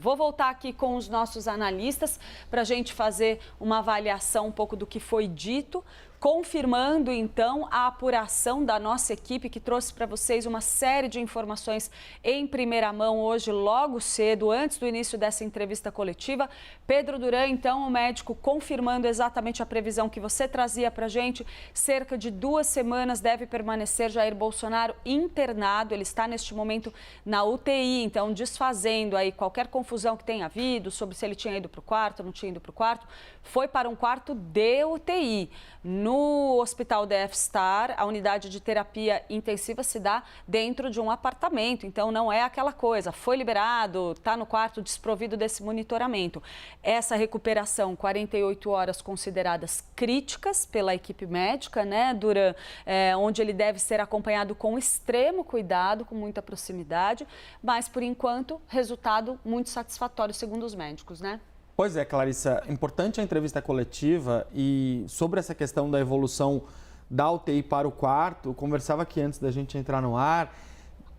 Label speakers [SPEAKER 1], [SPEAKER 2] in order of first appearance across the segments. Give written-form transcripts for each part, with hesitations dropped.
[SPEAKER 1] Vou voltar aqui com os nossos analistas para a gente fazer uma avaliação um pouco do que foi dito, confirmando então a apuração da nossa equipe que trouxe para vocês uma série de informações em primeira mão hoje, logo cedo, antes do início dessa entrevista coletiva. Pedro Duran, então, o médico, confirmando exatamente a previsão que você trazia para a gente. Cerca de 2 semanas deve permanecer Jair Bolsonaro internado. Ele está neste momento na UTI, então desfazendo aí qualquer confusão que tenha havido sobre se ele tinha ido para o quarto, não tinha ido para o quarto. Foi para um quarto de UTI. No Hospital DF Star, a unidade de terapia intensiva se dá dentro de um apartamento, então não é aquela coisa, foi liberado, está no quarto desprovido desse monitoramento. Essa recuperação, 48 horas consideradas críticas pela equipe médica, né, Duran, onde ele deve ser acompanhado com extremo cuidado, com muita proximidade, mas por enquanto, resultado muito satisfatório, segundo os médicos, né?
[SPEAKER 2] Pois é, Clarissa, importante a entrevista coletiva e sobre essa questão da evolução da UTI para o quarto, eu conversava aqui antes da gente entrar no ar,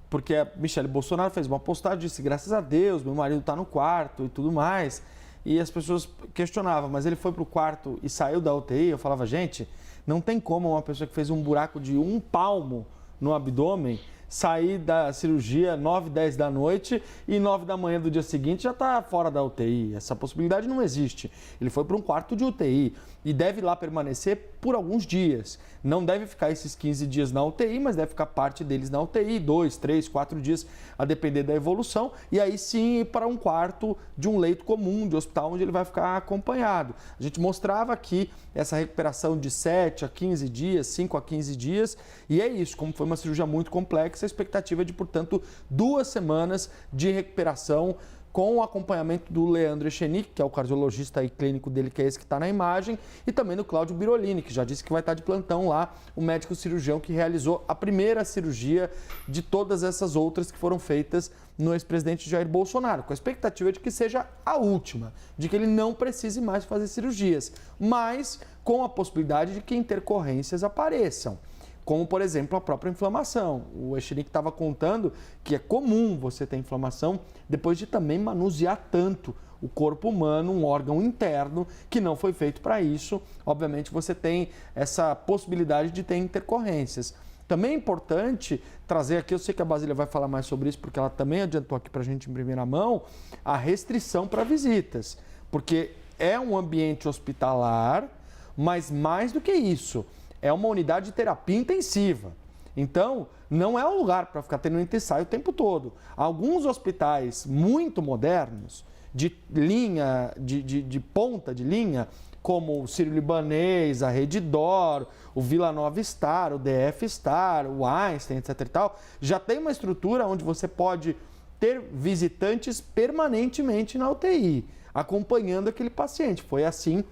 [SPEAKER 2] porque a Michele Bolsonaro fez uma postagem, disse, graças a Deus, meu marido está no quarto e tudo mais, e as pessoas questionavam, mas ele foi para o quarto e saiu da UTI? Eu falava, gente, não tem como uma pessoa que fez um buraco de 1 palmo no abdômen sair da cirurgia 9, 10 da noite e 9 da manhã do dia seguinte já está fora da UTI. Essa possibilidade não existe. Ele foi para um quarto de UTI e deve lá permanecer por alguns dias. Não deve ficar esses 15 dias na UTI, mas deve ficar parte deles na UTI, 2, 3, 4 dias, a depender da evolução. E aí sim ir para um quarto de um leito comum, de hospital, onde ele vai ficar acompanhado. A gente mostrava aqui essa recuperação de 7 a 15 dias, 5 a 15 dias. E é isso, como foi uma cirurgia muito complexa, a expectativa é de, portanto, 2 semanas de recuperação com o acompanhamento do Leandro Echenique, que é o cardiologista e clínico dele, que é esse que está na imagem, e também do Cláudio Birolini, que já disse que vai estar de plantão lá, o médico cirurgião que realizou a primeira cirurgia de todas essas outras que foram feitas no ex-presidente Jair Bolsonaro, com a expectativa de que seja a última, de que ele não precise mais fazer cirurgias, mas com a possibilidade de que intercorrências apareçam, como, por exemplo, a própria inflamação. O Echenique estava contando que é comum você ter inflamação depois de também manusear tanto o corpo humano, um órgão interno que não foi feito para isso. Obviamente, você tem essa possibilidade de ter intercorrências. Também é importante trazer aqui, eu sei que a Basília vai falar mais sobre isso, porque ela também adiantou aqui para a gente em primeira mão, a restrição para visitas, porque é um ambiente hospitalar, mas mais do que isso, é uma unidade de terapia intensiva. Então, não é um lugar para ficar tendo ensaio o tempo todo. Alguns hospitais muito modernos, de linha, de ponta de linha, como o Sírio-Libanês, a Redditor, o Vila Nova Star, o DF Star, o Einstein, etc. e tal, já tem uma estrutura onde você pode ter visitantes permanentemente na UTI, acompanhando aquele paciente. Foi assim.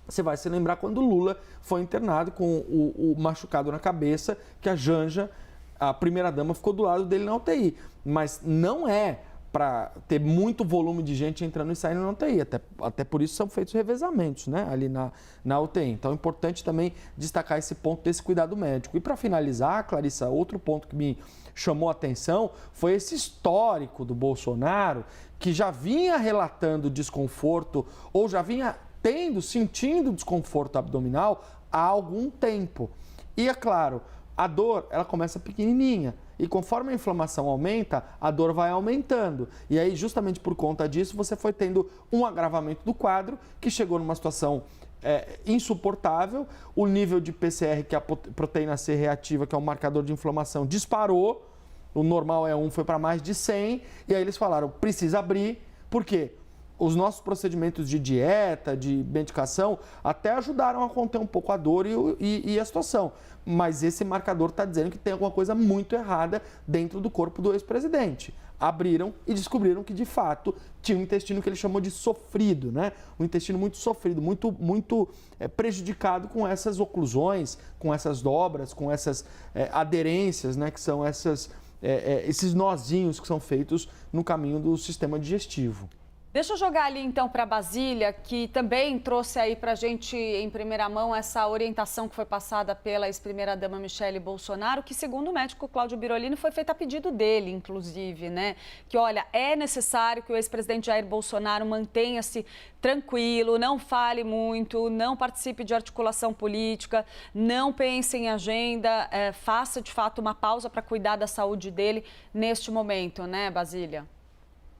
[SPEAKER 2] Você vai se lembrar quando o Lula foi internado com o machucado na cabeça, que a Janja, a primeira-dama, ficou do lado dele na UTI. Mas não é para ter muito volume de gente entrando e saindo na UTI. Até por isso são feitos revezamentos, né, ali na UTI. Então é importante também destacar esse ponto desse cuidado médico. E para finalizar, Clarissa, outro ponto que me chamou a atenção foi esse histórico do Bolsonaro, que já vinha relatando desconforto ou já vinha sentindo desconforto abdominal há algum tempo. E é claro, a dor, ela começa pequenininha e conforme a inflamação aumenta, a dor vai aumentando. E aí, justamente por conta disso, você foi tendo um agravamento do quadro que chegou numa situação insuportável. O nível de PCR, que é a proteína C reativa, que é um marcador de inflamação, disparou. O normal é 1, foi para mais de 100. E aí eles falaram, precisa abrir. Por quê? Os nossos procedimentos de dieta, de medicação, até ajudaram a conter um pouco a dor e a situação. Mas esse marcador está dizendo que tem alguma coisa muito errada dentro do corpo do ex-presidente. Abriram e descobriram que, de fato, tinha um intestino que ele chamou de sofrido, né? Um intestino muito sofrido, muito prejudicado com essas oclusões, com essas dobras, com essas aderências, né? Que são esses nozinhos que são feitos no caminho do sistema digestivo.
[SPEAKER 1] Deixa eu jogar ali então para Basília, que também trouxe aí para a gente em primeira mão essa orientação que foi passada pela ex-primeira-dama Michele Bolsonaro, que segundo o médico Cláudio Birolini foi feita a pedido dele, inclusive, né? Que olha, é necessário que o ex-presidente Jair Bolsonaro mantenha-se tranquilo, não fale muito, não participe de articulação política, não pense em agenda, faça de fato uma pausa para cuidar da saúde dele neste momento, né, Basília?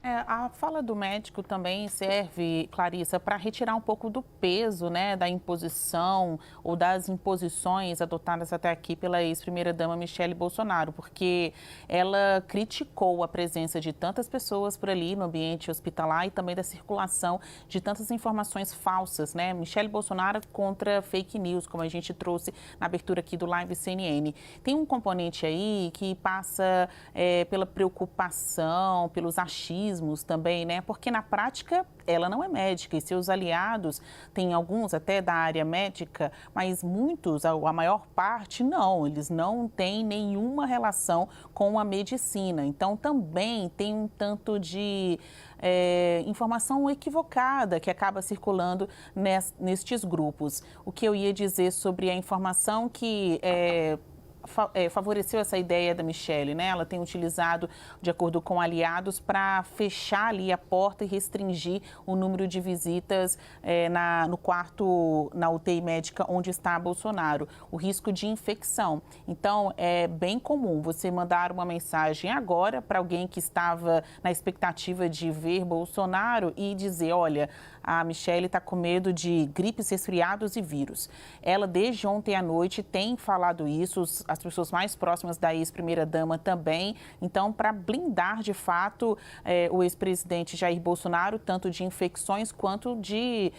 [SPEAKER 3] A fala do médico também serve, Clarissa, para retirar um pouco do peso, né, da imposição ou das imposições adotadas até aqui pela ex-primeira-dama Michele Bolsonaro, porque ela criticou a presença de tantas pessoas por ali no ambiente hospitalar e também da circulação de tantas informações falsas, né? Michele Bolsonaro contra fake news, como a gente trouxe na abertura aqui do Live CNN. Tem um componente aí que passa pela preocupação, pelos achismos também, né? Porque na prática ela não é médica e seus aliados, tem alguns até da área médica, mas muitos, a maior parte, não. Eles não têm nenhuma relação com a medicina. Então também tem um tanto de informação equivocada que acaba circulando nestes grupos. O que eu ia dizer sobre a informação que favoreceu essa ideia da Michele, né? Ela tem utilizado, de acordo com aliados, para fechar ali a porta e restringir o número de visitas no quarto, na UTI médica onde está Bolsonaro, o risco de infecção. Então, é bem comum você mandar uma mensagem agora para alguém que estava na expectativa de ver Bolsonaro e dizer, olha, a Michele está com medo de gripes, resfriados e vírus. Ela, desde ontem à noite, tem falado isso, as pessoas mais próximas da ex-primeira-dama também. Então, para blindar, de fato, o ex-presidente Jair Bolsonaro, tanto de infecções quanto de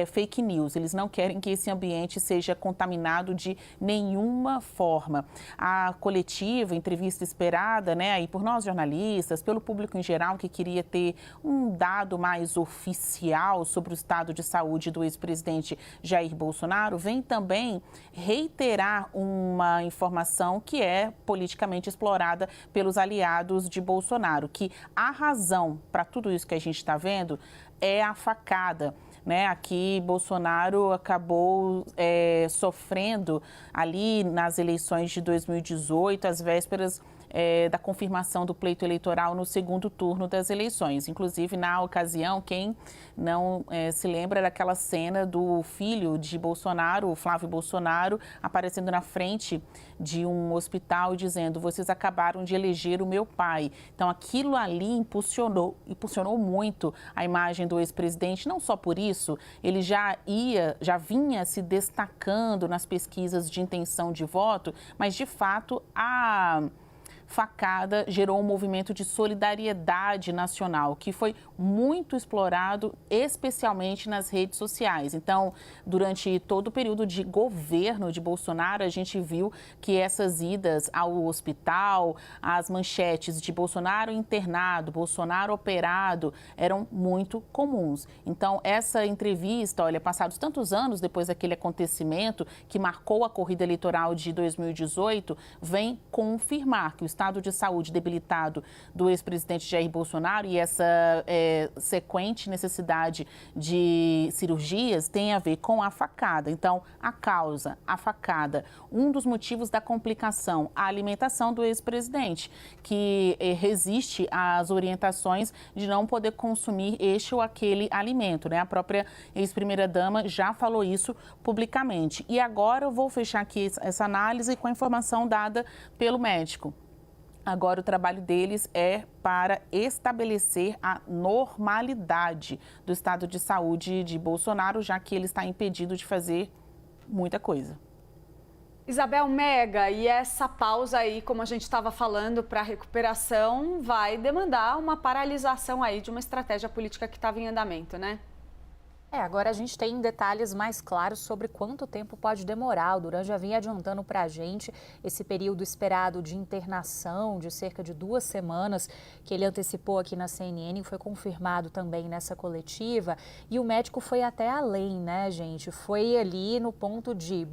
[SPEAKER 3] fake news. Eles não querem que esse ambiente seja contaminado de nenhuma forma. A coletiva, entrevista esperada, né, aí por nós jornalistas, pelo público em geral, que queria ter um dado mais oficial sobre o estado de saúde do ex-presidente Jair Bolsonaro, vem também reiterar uma informação que é politicamente explorada pelos aliados de Bolsonaro, que a razão para tudo isso que a gente está vendo é a facada. Né? Aqui, Bolsonaro acabou sofrendo ali nas eleições de 2018, às vésperas da confirmação do pleito eleitoral no segundo turno das eleições. Inclusive, na ocasião, quem não se lembra daquela cena do filho de Bolsonaro, o Flávio Bolsonaro, aparecendo na frente de um hospital dizendo: vocês acabaram de eleger o meu pai. Então, aquilo ali impulsionou muito a imagem do ex-presidente. Não só por isso, ele já vinha se destacando nas pesquisas de intenção de voto, mas, de fato, a facada gerou um movimento de solidariedade nacional, que foi muito explorado, especialmente nas redes sociais. Então, durante todo o período de governo de Bolsonaro, a gente viu que essas idas ao hospital, as manchetes de Bolsonaro internado, Bolsonaro operado, eram muito comuns. Então, essa entrevista, olha, passados tantos anos depois daquele acontecimento que marcou a corrida eleitoral de 2018, vem confirmar que o estado de saúde debilitado do ex-presidente Jair Bolsonaro e essa sequente necessidade de cirurgias tem a ver com a facada. Então, a causa, a facada, um dos motivos da complicação, a alimentação do ex-presidente, que resiste às orientações de não poder consumir este ou aquele alimento, né? A própria ex-primeira-dama já falou isso publicamente. E agora eu vou fechar aqui essa análise com a informação dada pelo médico. Agora, o trabalho deles é para estabelecer a normalidade do estado de saúde de Bolsonaro, já que ele está impedido de fazer muita coisa.
[SPEAKER 1] Isabel, Mega, e essa pausa aí, como a gente estava falando, para a recuperação, vai demandar uma paralisação aí de uma estratégia política que estava em andamento, né?
[SPEAKER 4] Agora a gente tem detalhes mais claros sobre quanto tempo pode demorar. O Duran já vinha adiantando para a gente esse período esperado de internação de cerca de 2 semanas, que ele antecipou aqui na CNN e foi confirmado também nessa coletiva. E o médico foi até além, né, gente? Foi ali no ponto de,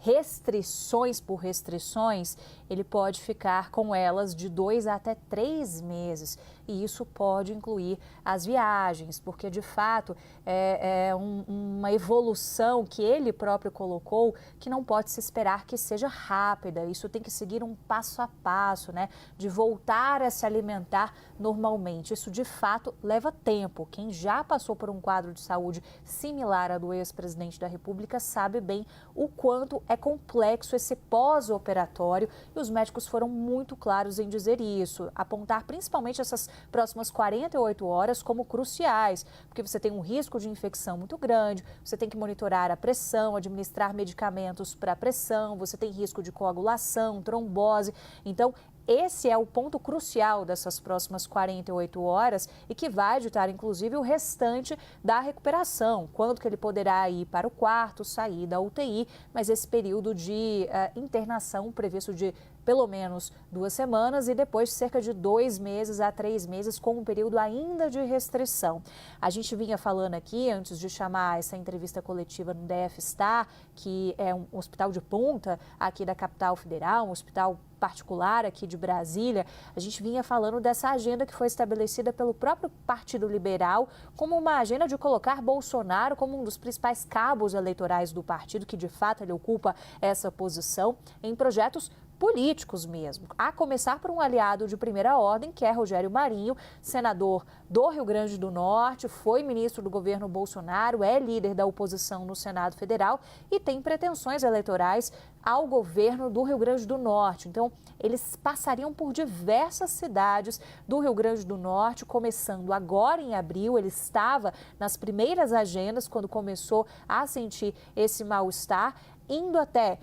[SPEAKER 4] restrições por restrições, ele pode ficar com elas de 2 até 3 meses. e isso pode incluir as viagens, porque de fato é uma evolução que ele próprio colocou que não pode se esperar que seja rápida. Isso tem que seguir um passo a passo, né? De voltar a se alimentar normalmente. Isso de fato leva tempo. Quem já passou por um quadro de saúde similar ao do ex-presidente da República sabe bem o quanto é complexo esse pós-operatório, e os médicos foram muito claros em dizer isso, apontar principalmente essas próximas 48 horas como cruciais, porque você tem um risco de infecção muito grande, você tem que monitorar a pressão, administrar medicamentos para pressão, você tem risco de coagulação, trombose. Então, esse é o ponto crucial dessas próximas 48 horas e que vai ditar, inclusive, o restante da recuperação. Quando que ele poderá ir para o quarto, sair da UTI, mas esse período de internação previsto de pelo menos 2 semanas e depois cerca de 2 meses a 3 meses com um período ainda de restrição. A gente vinha falando aqui, antes de chamar essa entrevista coletiva no DF Star, que é um hospital de ponta aqui da capital federal, um hospital particular aqui de Brasília, a gente vinha falando dessa agenda que foi estabelecida pelo próprio Partido Liberal como uma agenda de colocar Bolsonaro como um dos principais cabos eleitorais do partido, que de fato ele ocupa essa posição, em projetos políticos mesmo, a começar por um aliado de primeira ordem, que é Rogério Marinho, senador do Rio Grande do Norte, foi ministro do governo Bolsonaro, é líder da oposição no Senado Federal e tem pretensões eleitorais ao governo do Rio Grande do Norte. Então, eles passariam por diversas cidades do Rio Grande do Norte, começando agora em abril. Ele estava nas primeiras agendas quando começou a sentir esse mal-estar, indo até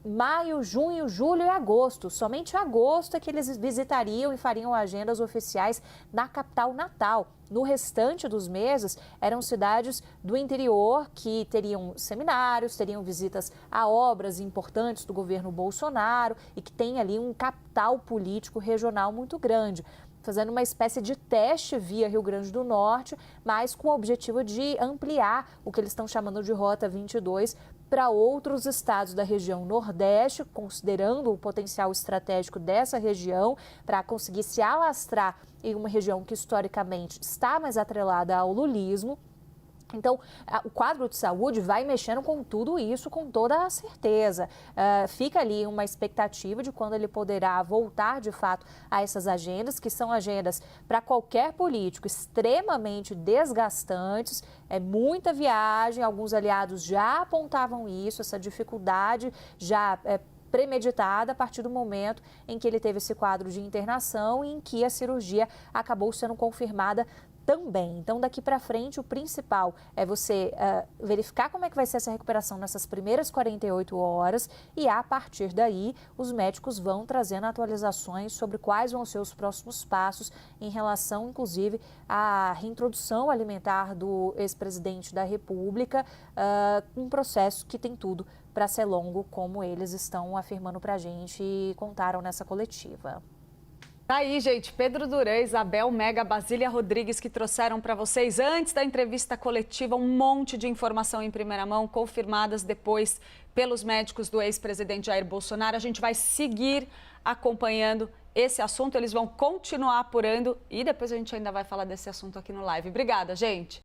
[SPEAKER 4] maio, junho, julho e agosto. Somente em agosto é que eles visitariam e fariam agendas oficiais na capital natal. No restante dos meses, eram cidades do interior que teriam seminários, teriam visitas a obras importantes do governo Bolsonaro e que tem ali um capital político regional muito grande, fazendo uma espécie de teste via Rio Grande do Norte, mas com o objetivo de ampliar o que eles estão chamando de Rota 22 para outros estados da região Nordeste, considerando o potencial estratégico dessa região para conseguir se alastrar em uma região que historicamente está mais atrelada ao lulismo. Então, o quadro de saúde vai mexendo com tudo isso com toda a certeza. Fica ali uma expectativa de quando ele poderá voltar, de fato, a essas agendas, que são agendas para qualquer político extremamente desgastantes. É muita viagem, alguns aliados já apontavam isso, essa dificuldade já premeditada a partir do momento em que ele teve esse quadro de internação e em que a cirurgia acabou sendo confirmada também. Então, daqui para frente, o principal é você verificar como é que vai ser essa recuperação nessas primeiras 48 horas e, a partir daí, os médicos vão trazendo atualizações sobre quais vão ser os próximos passos em relação, inclusive, à reintrodução alimentar do ex-presidente da República, um processo que tem tudo para ser longo, como eles estão afirmando para a gente e contaram nessa coletiva.
[SPEAKER 1] Tá aí, gente, Pedro Duran, Isabel Mega, Basília Rodrigues, que trouxeram para vocês, antes da entrevista coletiva, um monte de informação em primeira mão, confirmadas depois pelos médicos do ex-presidente Jair Bolsonaro. A gente vai seguir acompanhando esse assunto, eles vão continuar apurando e depois a gente ainda vai falar desse assunto aqui no live. Obrigada, gente.